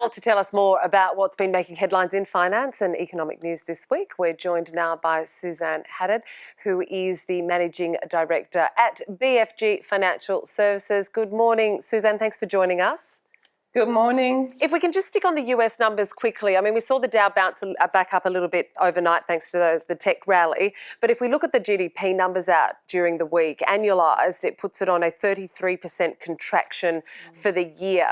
Well, to tell us more about what's been making headlines in finance and economic news this week, we're joined now by Suzanne Haddan, who is the Managing Director at BFG Financial Services. Good morning, Suzanne. Thanks for joining us. Good morning. If we can just stick on the US numbers quickly. I mean, we saw the Dow bounce back up a little bit overnight thanks to the tech rally. But if we look at the GDP numbers out during the week, annualised, it puts it on a 33% contraction for the year.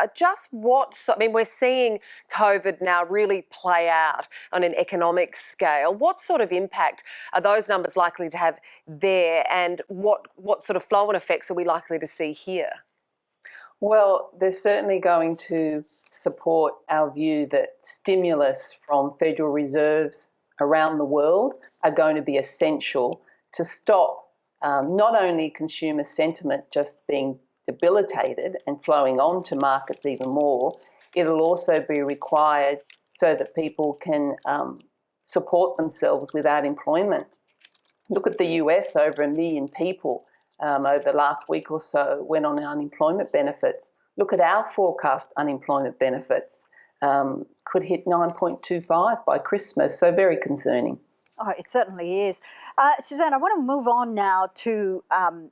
We're seeing COVID now really play out on an economic scale. What sort of impact are those numbers likely to have there, and what sort of flow-on effects are we likely to see here? Well, they're certainly going to support our view that stimulus from Federal Reserves around the world are going to be essential to stop not only consumer sentiment just being debilitated and flowing on to markets even more, it'll also be required so that people can support themselves without employment. Look at the US, over 1 million people over the last week or so went on unemployment benefits. Look at our forecast unemployment benefits. Could hit 9.25 by Christmas, so very concerning. Oh, it certainly is. Suzanne, I want to move on now to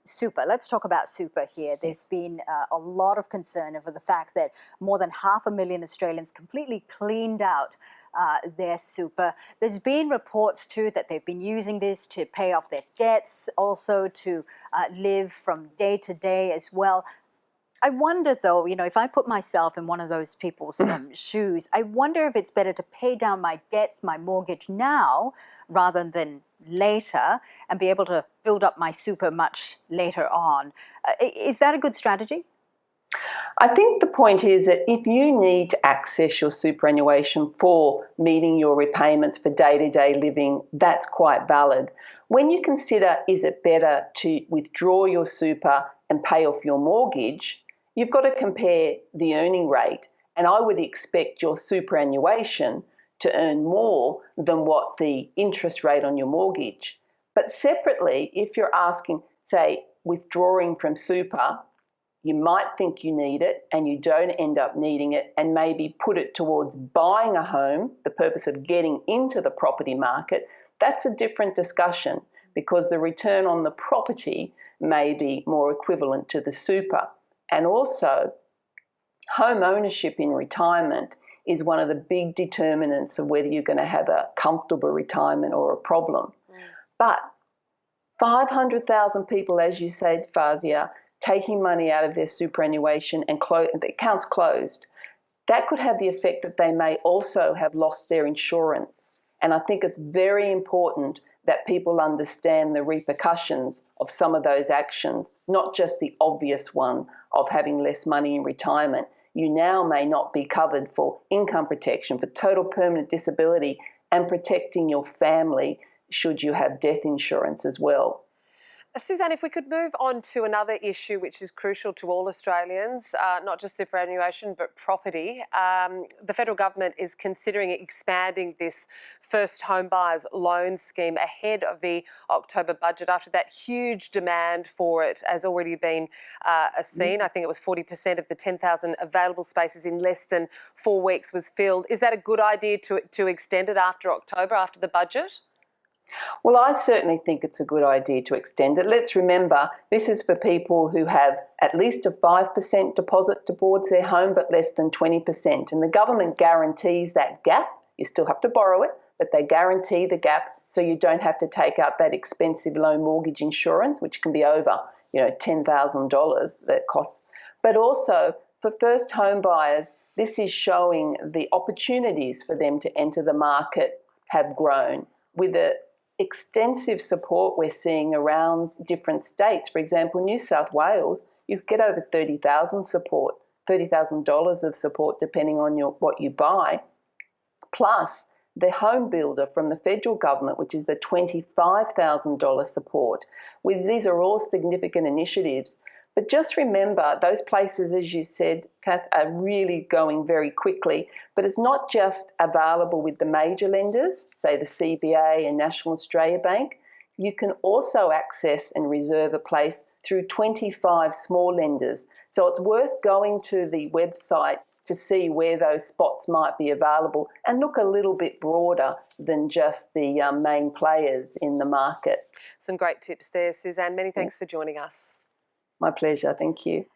super. Let's talk about super here. There's been a lot of concern over the fact that more than 500,000 Australians completely cleaned out their super. There's been reports too that they've been using this to pay off their debts, also to live from day to day as well. I wonder, though, if I put myself in one of those people's shoes, I wonder if it's better to pay down my debts, my mortgage now, rather than later, and be able to build up my super much later on. Is that a good strategy? I think the point is that if you need to access your superannuation for meeting your repayments for day-to-day living, that's quite valid. When you consider, is it better to withdraw your super and pay off your mortgage, you've got to compare the earning rate, and I would expect your superannuation to earn more than what the interest rate on your mortgage. But separately, if you're asking, say, withdrawing from super, you might think you need it and you don't end up needing it, and maybe put it towards buying a home, the purpose of getting into the property market, that's a different discussion because the return on the property may be more equivalent to the super. And also, home ownership in retirement is one of the big determinants of whether you're going to have a comfortable retirement or a problem. But 500,000 people, as you said, Fauziah, taking money out of their superannuation and the account's closed, that could have the effect that they may also have lost their insurance. And I think it's very important that people understand the repercussions of some of those actions, not just the obvious one of having less money in retirement. You now may not be covered for income protection, for total permanent disability, and protecting your family should you have death insurance as well. Suzanne, if we could move on to another issue which is crucial to all Australians, not just superannuation but property. The federal government is considering expanding this first home buyers loan scheme ahead of the October budget after that huge demand for it has already been seen. I think it was 40% of the 10,000 available spaces in less than 4 weeks was filled. Is that a good idea to extend it after October, after the budget? Well, I certainly think it's a good idea to extend it. Let's remember, this is for people who have at least a 5% deposit towards their home, but less than 20%. And the government guarantees that gap. You still have to borrow it, but they guarantee the gap so you don't have to take out that expensive low mortgage insurance, which can be over, $10,000 that costs. But also for first home buyers, this is showing the opportunities for them to enter the market have grown with the extensive support we're seeing around different states. For example, New South Wales, you get over $30,000 of support depending on what you buy, plus the home builder from the federal government, which is the $25,000 support. These are all significant initiatives. But just remember, those places, as you said, Kath, are really going very quickly. But it's not just available with the major lenders, say the CBA and National Australia Bank. You can also access and reserve a place through 25 small lenders. So it's worth going to the website to see where those spots might be available and look a little bit broader than just the main players in the market. Some great tips there, Suzanne. Many thanks for joining us. My pleasure. Thank you.